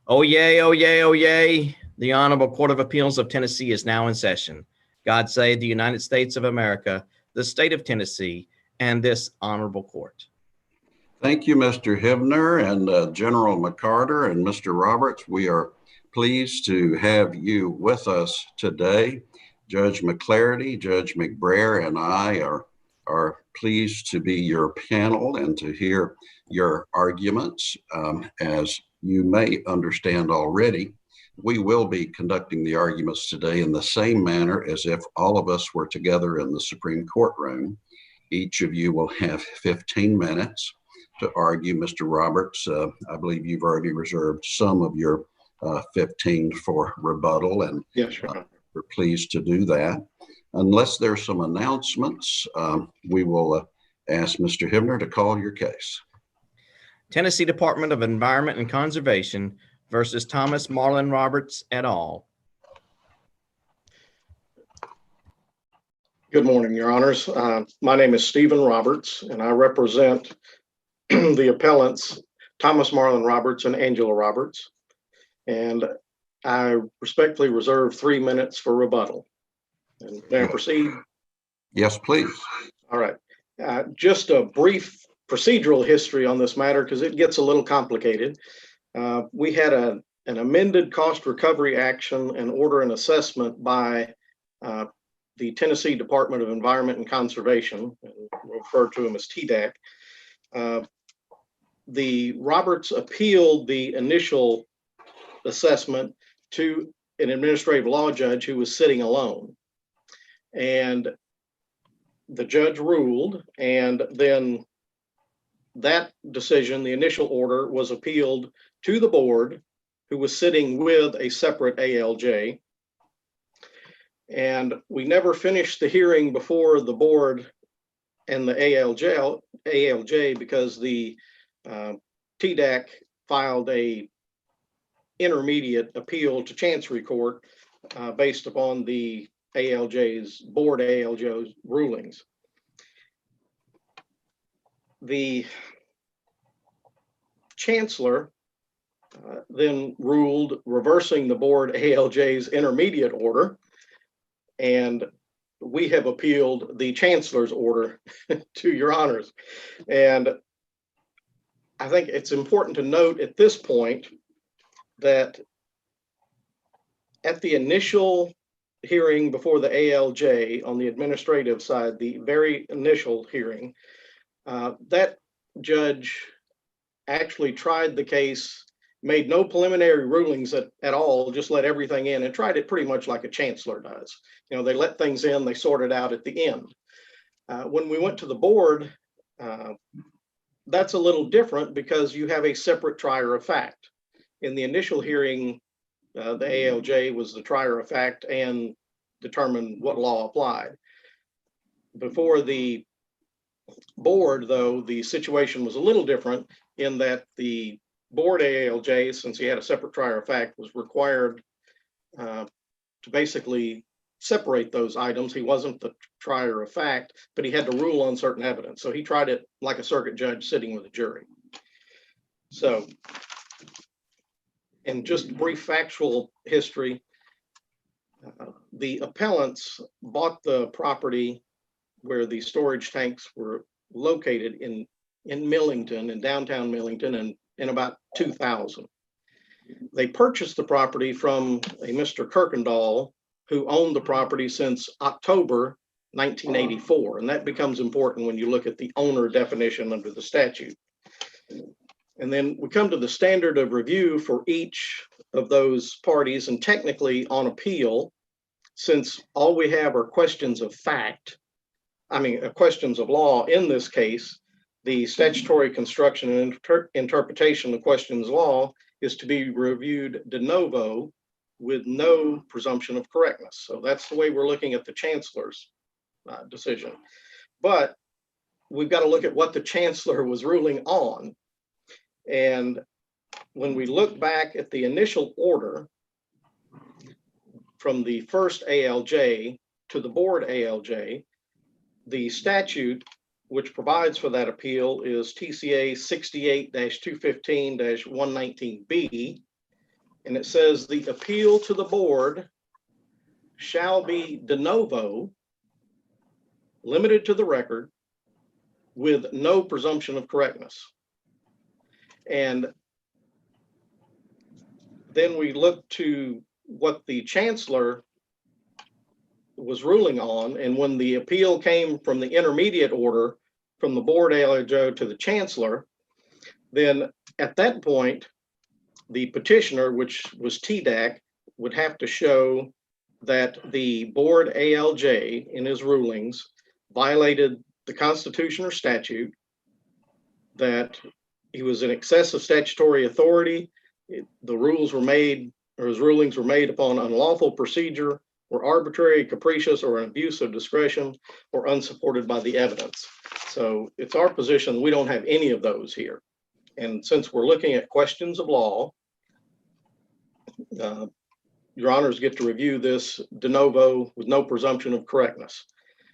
Oh, yay, oh, yay, oh, yay. The Honorable Court of Appeals of Tennessee is now in session. God save the United States of America, the state of Tennessee, and this honorable court. Thank you, Mr. Hibner and General McCarter and Mr. Roberts. We are pleased to have you with us today. Judge McClarity, Judge McBrayer, and I are pleased to be your panel and to hear your arguments. As you may understand already, we will be conducting the arguments today in the same manner as if all of us were together in the Supreme Court room. Each of you will have 15 minutes to argue. Mr. Roberts, I believe you've already reserved some of your 15 for rebuttal, and yes, sir. We're pleased to do that. Unless there's some announcements, we will ask Mr. Hibner to call your case. Tennessee Department of Environment and Conservation versus Thomas Marlin Roberts et al. Good morning, Your Honors. My name is Stephen Roberts, and I represent the appellants Thomas Marlin Roberts and Angela Roberts. And I respectfully reserve 3 minutes for rebuttal. And may I proceed? Yes, please. All right. Just a brief procedural history on this matter because it gets a little complicated. We had an amended cost recovery action and order and assessment by the Tennessee Department of Environment and Conservation, and we'll refer to them as TDAC. The Roberts appealed the initial assessment to an administrative law judge who was sitting alone. And the judge ruled, and then that decision, the initial order, was appealed to the board, who was sitting with a separate ALJ. And we never finished the hearing before the board and the ALJ because the TDAC filed a intermediate appeal to Chancery Court based upon the board ALJ's rulings. The chancellor then ruled reversing the board ALJ's intermediate order, and we have appealed the chancellor's order to Your Honors. And I think it's important to note at this point that at the initial hearing before the ALJ on the administrative side, the very initial hearing, that judge actually tried the case, made no preliminary rulings at all, just let everything in and tried it pretty much like a chancellor does. You know, they let things in, they sort it out at the end. When we went to the board, that's a little different because you have a separate trier of fact. In the initial hearing, the ALJ was the trier of fact and determined what law applied. Before the board, though, the situation was a little different in that the board ALJ, since he had a separate trier of fact, was required to basically separate those items. He wasn't the trier of fact, but he had to rule on certain evidence. So he tried it like a circuit judge sitting with a jury. So, and just brief factual history, the appellants bought the property where the storage tanks were located in Millington, in downtown Millington, in about 2000. They purchased the property from a Mr. Kirkendall, who owned the property since October 1984. And that becomes important when you look at the owner definition under the statute. And then we come to the standard of review for each of those parties, and technically on appeal, since all we have are questions of fact, questions of law in this case, the statutory construction and interpretation of questions of law is to be reviewed de novo with no presumption of correctness. So that's the way we're looking at the chancellor's decision. But we've got to look at what the chancellor was ruling on. And when we look back at the initial order from the first ALJ to the board ALJ, the statute which provides for that appeal is TCA 68-215-119B. And it says the appeal to the board shall be de novo, limited to the record, with no presumption of correctness. And then we look to what the chancellor was ruling on. And when the appeal came from the intermediate order from the board ALJ to the chancellor, then at that point, the petitioner, which was TDAC, would have to show that the board ALJ in his rulings violated the Constitution or statute, that he was in excess of statutory authority, the rules were made, or his rulings were made upon unlawful procedure, or arbitrary, capricious, or an abuse of discretion, or unsupported by the evidence. So it's our position we don't have any of those here. And since we're looking at questions of law, your honors get to review this de novo with no presumption of correctness.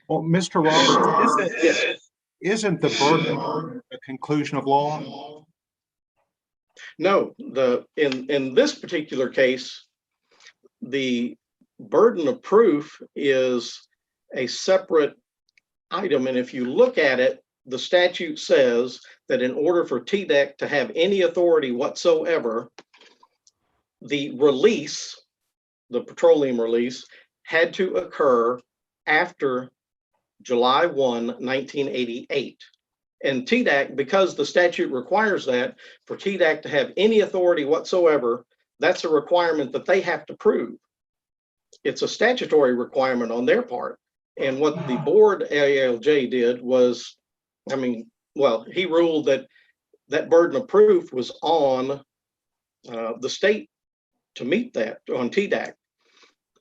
Well, Mr. Roberts, isn't the burden a conclusion of law? No, in this particular case, the burden of proof is a separate item. And if you look at it, the statute says that in order for TDAC to have any authority whatsoever, the release, the petroleum release, had to occur after July 1, 1988. And TDAC, because the statute requires that, for TDAC to have any authority whatsoever, that's a requirement that they have to prove. It's a statutory requirement on their part. And what the board ALJ did was, he ruled that that burden of proof was on the state to meet that, on TDAC.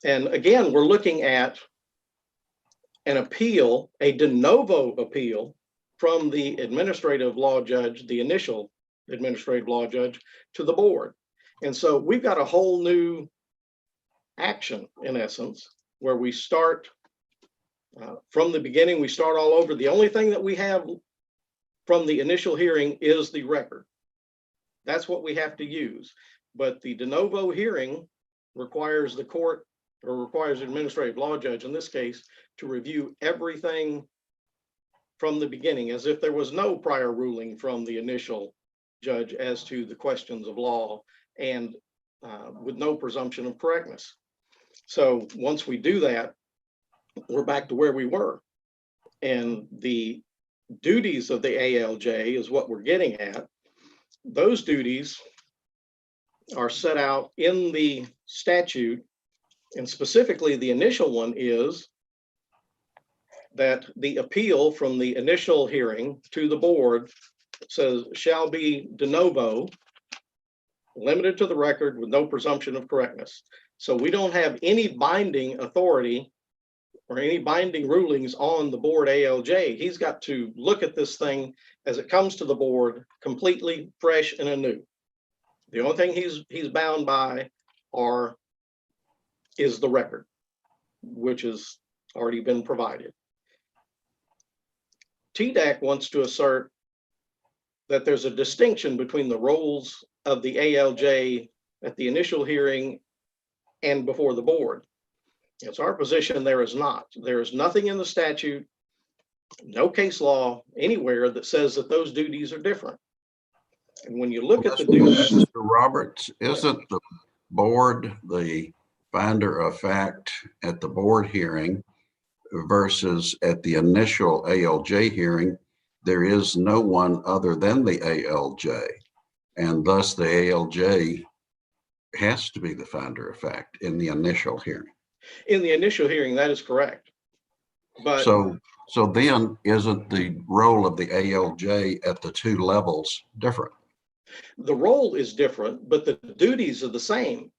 And again, we're looking at an appeal, a de novo appeal from the administrative law judge, the initial administrative law judge, to the board. And so we've got a whole new action, in essence, where we start from the beginning, we start all over. The only thing that we have from the initial hearing is the record. That's what we have to use. But the de novo hearing requires the court, or requires the administrative law judge in this case, to review everything from the beginning, as if there was no prior ruling from the initial judge as to the questions of law, and with no presumption of correctness. So once we do that, we're back to where we were. And the duties of the ALJ is what we're getting at. Those duties are set out in the statute, and specifically the initial one is that the appeal from the initial hearing to the board says shall be de novo, limited to the record with no presumption of correctness. So we don't have any binding authority or any binding rulings on the board ALJ. He's got to look at this thing as it comes to the board completely fresh and anew. The only thing he's bound by is the record, which has already been provided. TDAC wants to assert that there's a distinction between the roles of the ALJ at the initial hearing and before the board. It's our position there is not. There is nothing in the statute, no case law anywhere that says that those duties are different. And when you look at the duties— Mr. Roberts, isn't the board the finder of fact at the board hearing versus at the initial ALJ hearing? There is no one other than the ALJ, and thus the ALJ has to be the finder of fact in the initial hearing. In the initial hearing, that is correct. But so then isn't the role of the ALJ at the two levels different? the role is different, but the duties are the same.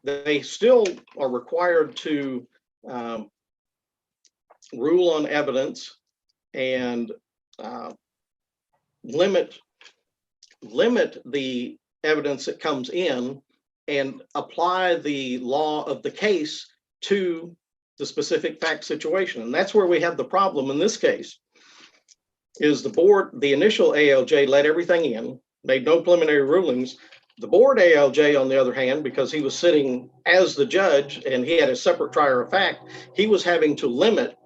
They still are required to rule on evidence and limit the evidence that comes in and apply the law of the case to the specific fact situation. And that's where we have the problem in this case, is the board, the initial ALJ let everything in, made no preliminary rulings, The board ALJ, on the other hand, because he was sitting as the judge and he had a separate trier of fact, he was having to limit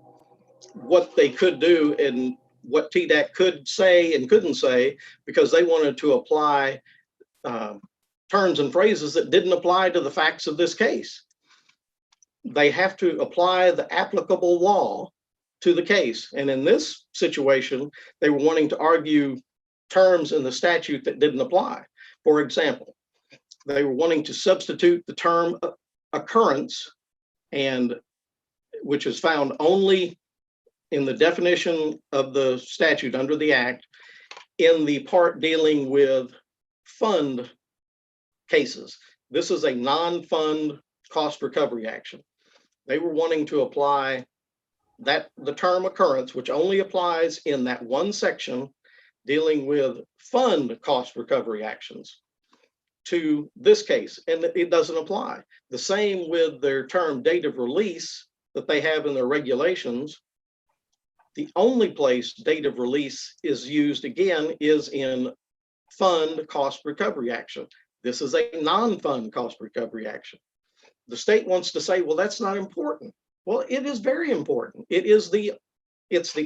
what they could do and what TDAC could say and couldn't say, because they wanted to apply terms and phrases that didn't apply to the facts of this case. They have to apply the applicable law to the case. And in this situation, they were wanting to argue terms in the statute that didn't apply. For example, they were wanting to substitute the term occurrence, and which is found only in the definition of the statute under the act, in the part dealing with fund cases. This is a non-fund cost recovery action. They were wanting to apply that the term occurrence, which only applies in that one section dealing with fund cost recovery actions, to this case, and it doesn't apply. The same with their term date of release that they have in their regulations. The only place date of release is used, again, is in fund cost recovery action. This is a non-fund cost recovery action. The state wants to say, well, that's not important. Well, it is very important. It's the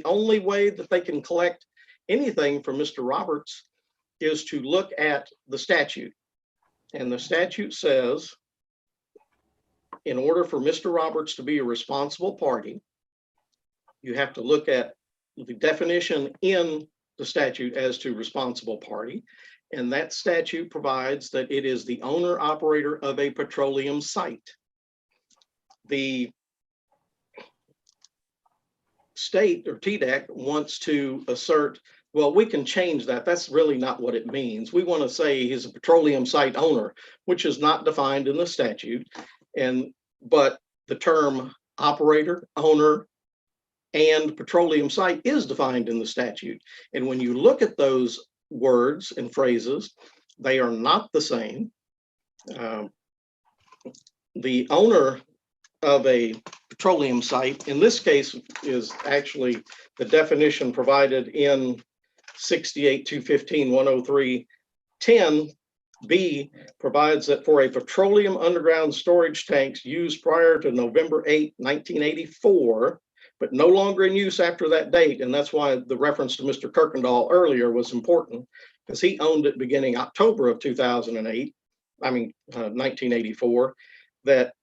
only way that they can collect anything from Mr. Roberts is to look at the statute. And the statute says, in order for Mr. Roberts to be a responsible party, you have to look at the definition in the statute as to responsible party. And that statute provides that it is the owner operator of a petroleum site. The state or TDAC wants to assert, well, we can change that. That's really not what it means. We want to say he's a petroleum site owner, which is not defined in the statute. But the term operator, owner, and petroleum site is defined in the statute. And when you look at those words and phrases, they are not the same. The owner of a petroleum site, in this case, is actually the definition provided in 68-215-103-10B provides that for a petroleum underground storage tanks used prior to November 8, 1984, but no longer in use after that date. And that's why the reference to Mr. Kirkendall earlier was important, because he owned it beginning October of 1984, that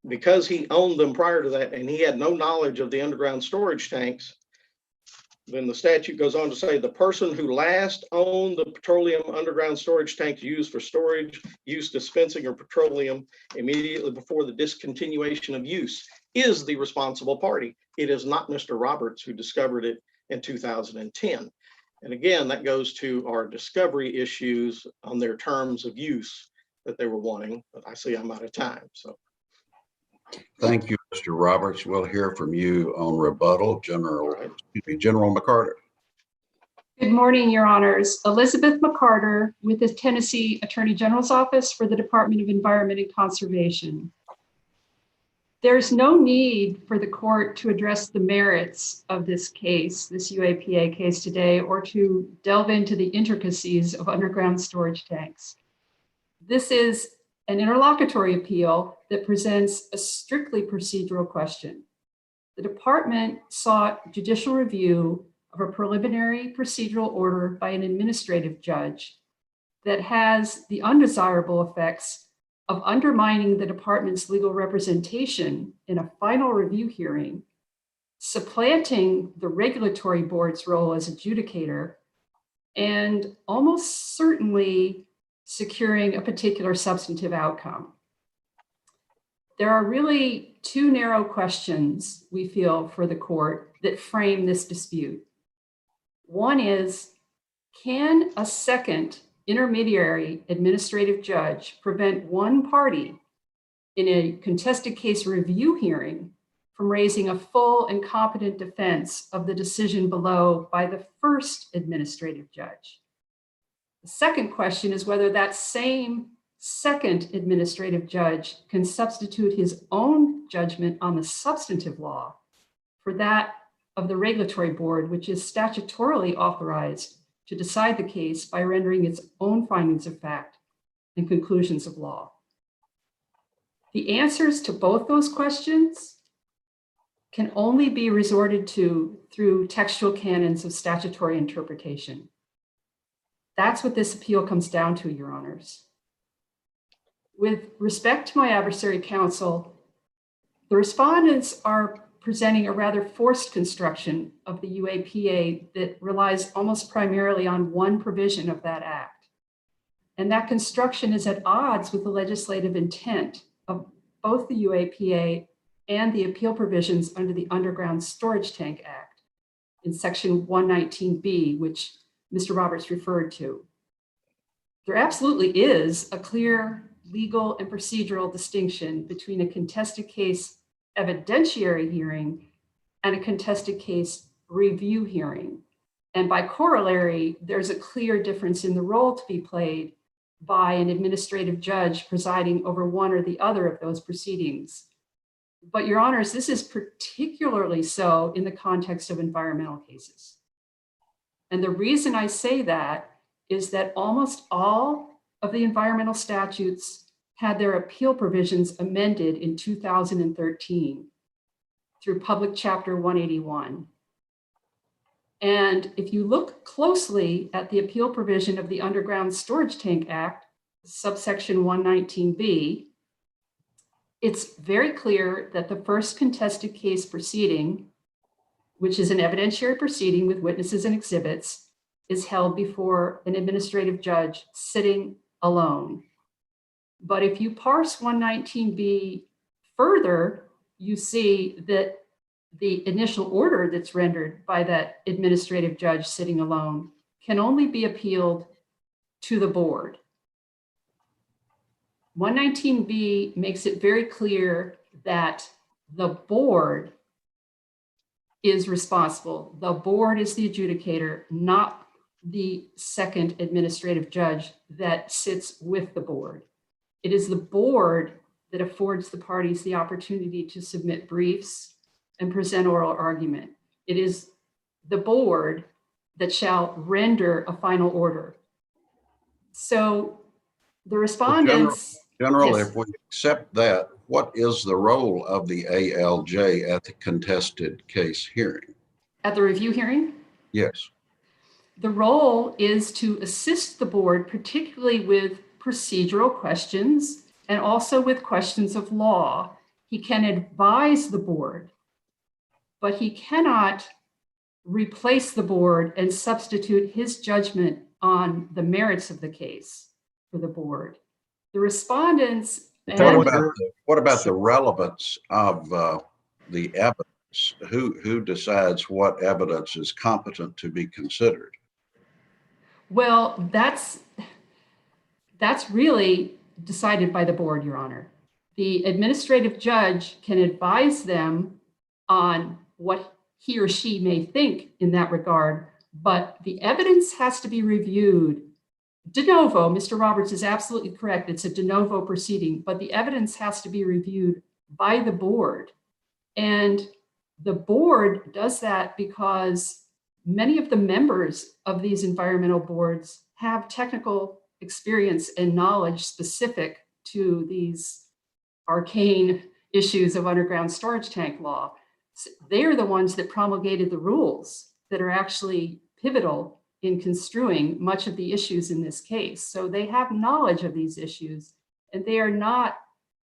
because he owned them prior to that and he had no knowledge of the underground storage tanks, then the statute goes on to say the person who last owned the petroleum underground storage tanks used for storage, use, dispensing, or petroleum immediately before the discontinuation of use is the responsible party. It is not Mr. Roberts who discovered it in 2010. And again, that goes to our discovery issues on their terms of use that they were wanting, but I see I'm out of time, so. Thank you, Mr. Roberts. We'll hear from you on rebuttal, General McCarter. Good morning, Your Honors. Elizabeth McCarter with the Tennessee Attorney General's Office for the Department of Environment and Conservation. There's no need for the court to address the merits of this case, this UAPA case today, or to delve into the intricacies of underground storage tanks. This is an interlocutory appeal that presents a strictly procedural question. The department sought judicial review of a preliminary procedural order by an administrative judge that has the undesirable effects of undermining the department's legal representation in a final review hearing, supplanting the regulatory board's role as adjudicator, and almost certainly securing a particular substantive outcome. There are really two narrow questions, we feel, for the court that frame this dispute. One is, can a second intermediary administrative judge prevent one party in a contested case review hearing from raising a full and competent defense of the decision below by the first administrative judge? The second question is whether that same second administrative judge can substitute his own judgment on the substantive law for that of the regulatory board, which is statutorily authorized to decide the case by rendering its own findings of fact and conclusions of law. The answers to both those questions can only be resorted to through textual canons of statutory interpretation. That's what this appeal comes down to, Your Honors. With respect to my adversary counsel, the respondents are presenting a rather forced construction of the UAPA that relies almost primarily on one provision of that act. And that construction is at odds with the legislative intent of both the UAPA and the appeal provisions under the Underground Storage Tank Act in Section 119B, which Mr. Roberts referred to. There absolutely is a clear legal and procedural distinction between a contested case evidentiary hearing and a contested case review hearing. And by corollary, there's a clear difference in the role to be played by an administrative judge presiding over one or the other of those proceedings. But Your Honors, this is particularly so in the context of environmental cases. And the reason I say that is that almost all of the environmental statutes had their appeal provisions amended in 2013 through Public Chapter 181. And if you look closely at the appeal provision of the Underground Storage Tank Act, subsection 119B, it's very clear that the first contested case proceeding, which is an evidentiary proceeding with witnesses and exhibits, is held before an administrative judge sitting alone. But if you parse 119B further, you see that the initial order that's rendered by that administrative judge sitting alone can only be appealed to the board. 119B makes it very clear that the board is responsible. The board is the adjudicator, not the second administrative judge that sits with the board. It is the board that affords the parties the opportunity to submit briefs and present oral argument. It is the board that shall render a final order. So the respondents— General, Yes. if we accept that, what is the role of the ALJ at the contested case hearing? At the review hearing, Yes. the role is to assist the board, particularly with procedural questions and also with questions of law. He can advise the board, but he cannot replace the board and substitute his judgment on the merits of the case for the board. The respondents— What about the relevance of the evidence? Who decides what evidence is competent to be considered? Well, that's really decided by the board, Your Honor. The administrative judge can advise them on what he or she may think in that regard, but the evidence has to be reviewed de novo. Mr. Roberts is absolutely correct. It's a de novo proceeding, but the evidence has to be reviewed by the board. And the board does that because many of the members of these environmental boards have technical experience and knowledge specific to these arcane issues of underground storage tank law. They're the ones that promulgated the rules that are actually pivotal in construing much of the issues in this case. So they have knowledge of these issues, and they are not,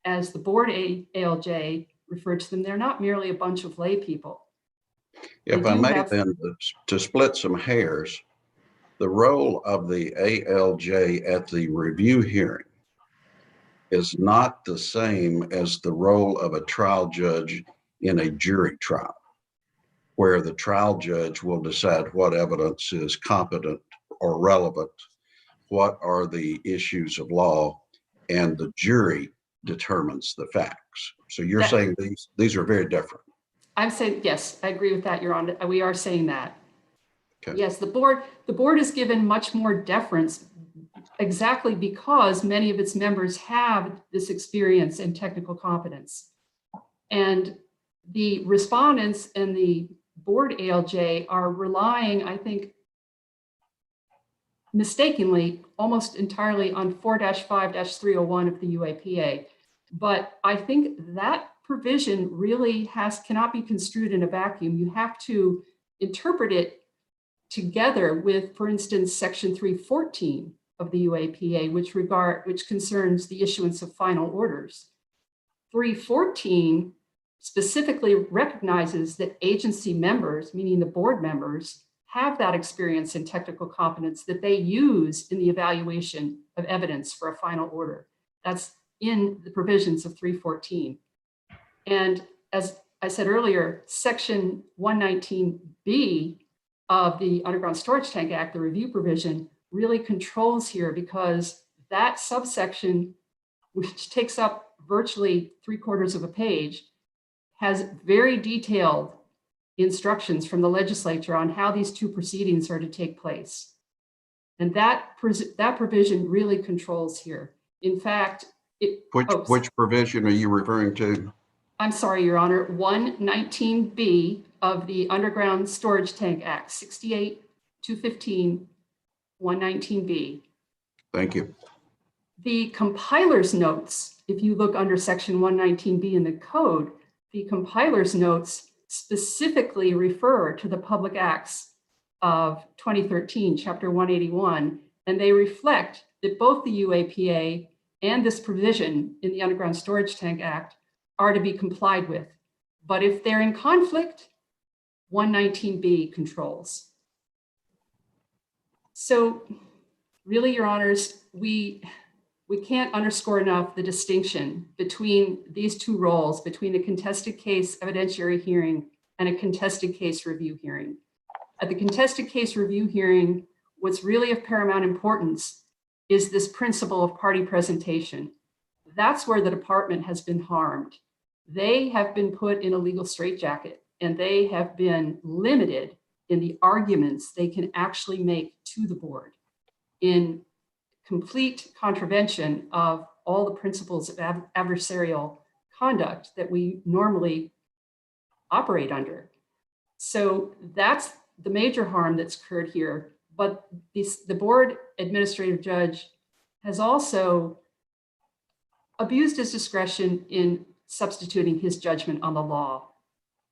as the board ALJ referred to them, they're not merely a bunch of lay people. If I may then, to split some hairs, the role of the ALJ at the review hearing is not the same as the role of a trial judge in a jury trial, where the trial judge will decide what evidence is competent or relevant, what are the issues of law, and the jury determines the facts. So you're saying these are very different. I'm saying, yes, I agree with that, Your Honor. We are saying that. Okay. Yes, the board is given much more deference exactly because many of its members have this experience and technical competence. And the respondents and the board ALJ are relying, I think, mistakenly almost entirely on 4-5-301 of the UAPA. But I think that provision really cannot be construed in a vacuum. You have to interpret it together with, for instance, Section 314 of the UAPA, which concerns the issuance of final orders. 314 specifically recognizes that agency members, meaning the board members, have that experience and technical competence that they use in the evaluation of evidence for a final order. That's in the provisions of 314. And as I said earlier, Section 119B of the Underground Storage Tank Act, the review provision, really controls here, because that subsection, which takes up virtually 3/4 of a page, has very detailed instructions from the legislature on how these two proceedings are to take place. And that provision really controls here. In fact, Which provision are you referring to? I'm sorry, Your Honor, 119B of the Underground Storage Tank Act, 68-215, 119B. Thank you. The compiler's notes, if you look under Section 119B in the code, the compiler's notes specifically refer to the Public Acts of 2013, Chapter 181, and they reflect that both the UAPA and this provision in the Underground Storage Tank Act are to be complied with. But if they're in conflict, 119B controls. So really, Your Honors, we can't underscore enough the distinction between these two roles, between a contested case evidentiary hearing and a contested case review hearing. At the contested case review hearing, what's really of paramount importance is this principle of party presentation. That's where the department has been harmed. They have been put in a legal straitjacket, and they have been limited in the arguments they can actually make to the board, in complete contravention of all the principles of adversarial conduct that we normally operate under. So that's the major harm that's occurred here. But the board administrative judge has also abused his discretion in substituting his judgment on the law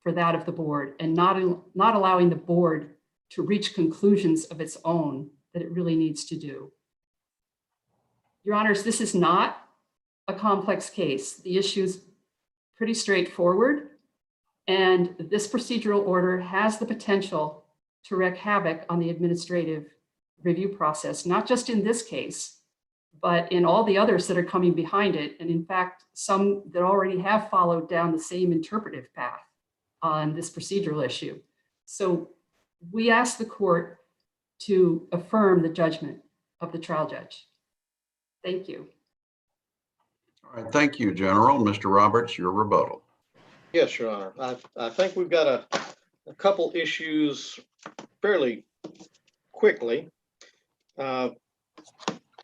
for that of the board, and not allowing the board to reach conclusions of its own that it really needs to do. Your Honors, this is not a complex case. The issue is pretty straightforward, and this procedural order has the potential to wreak havoc on the administrative review process, not just in this case, but in all the others that are coming behind it. And in fact, some that already have followed down the same interpretive path on this procedural issue. So we ask the court to affirm the judgment of the trial judge. Thank you. All right, thank you, General. Mr. Roberts, your rebuttal. Yes, Your Honor. I think we've got a couple issues fairly quickly.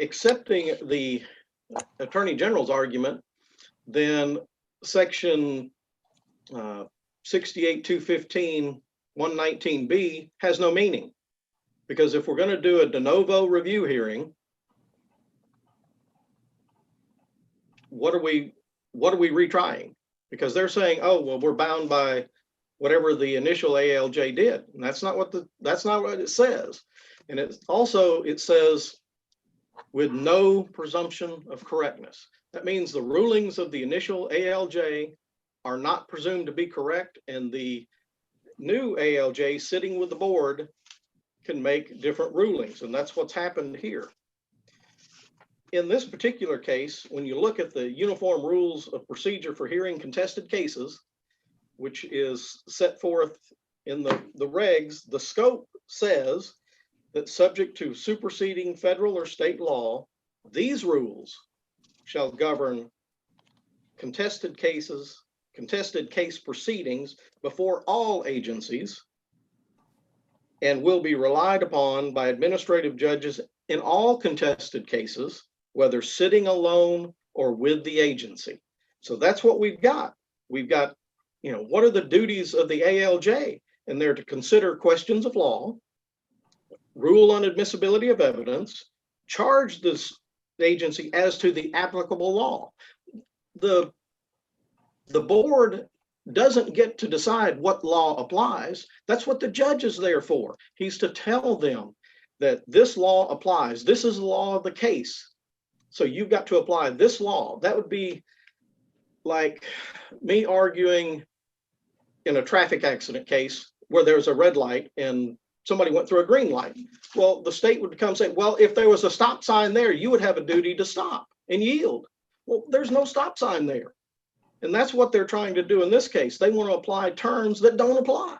Accepting the Attorney General's argument, then Section 68-215, 119B has no meaning. Because if we're going to do a de novo review hearing, what are we retrying? Because they're saying, oh, well, we're bound by whatever the initial ALJ did. And that's not what it says. And it says with no presumption of correctness. That means the rulings of the initial ALJ are not presumed to be correct, and the new ALJ sitting with the board can make different rulings, and that's what's happened here. In this particular case, when you look at the Uniform Rules of Procedure for Hearing Contested Cases, which is set forth in the regs, the scope says that subject to superseding federal or state law, these rules shall govern contested case proceedings before all agencies, and will be relied upon by administrative judges in all contested cases, whether sitting alone or with the agency. So that's what we've got. We've got, what are the duties of the ALJ? And they're to consider questions of law, rule on admissibility of evidence, charge this agency as to the applicable law. The board doesn't get to decide what law applies. That's what the judge is there for. He's to tell them that this law applies. This is the law of the case. So you've got to apply this law. That would be like me arguing in a traffic accident case where there's a red light and somebody went through a green light. Well, the state would come say, well, if there was a stop sign there, you would have a duty to stop and yield. Well, there's no stop sign there. And that's what they're trying to do in this case. They want to apply terms that don't apply.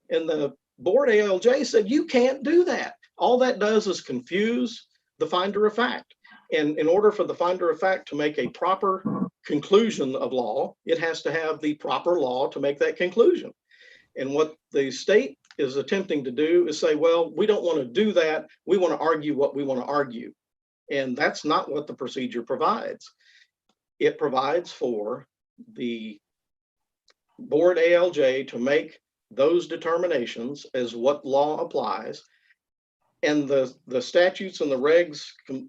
And the board ALJ said, you can't do that. All that does is confuse the finder of fact. And in order for the finder of fact to make a proper conclusion of law, it has to have the proper law to make that conclusion. And what the state is attempting to do is say, well, we don't want to do that. We want to argue what we want to argue. And that's not what the procedure provides. It provides for the board ALJ to make those determinations as what law applies. And the statutes and the regs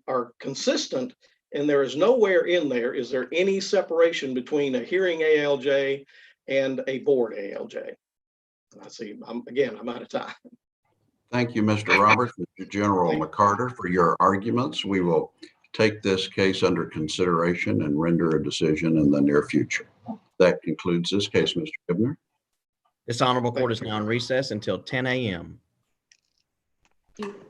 are consistent, and there is nowhere in there is there any separation between a hearing ALJ and a board ALJ. I see, I'm out of time. Thank you, Mr. Roberts, Mr. General McCarter, for your arguments. We will take this case under consideration and render a decision in the near future. That concludes this case, Mr. Hibner. This honorable court is now in recess until 10 a.m. Thank you.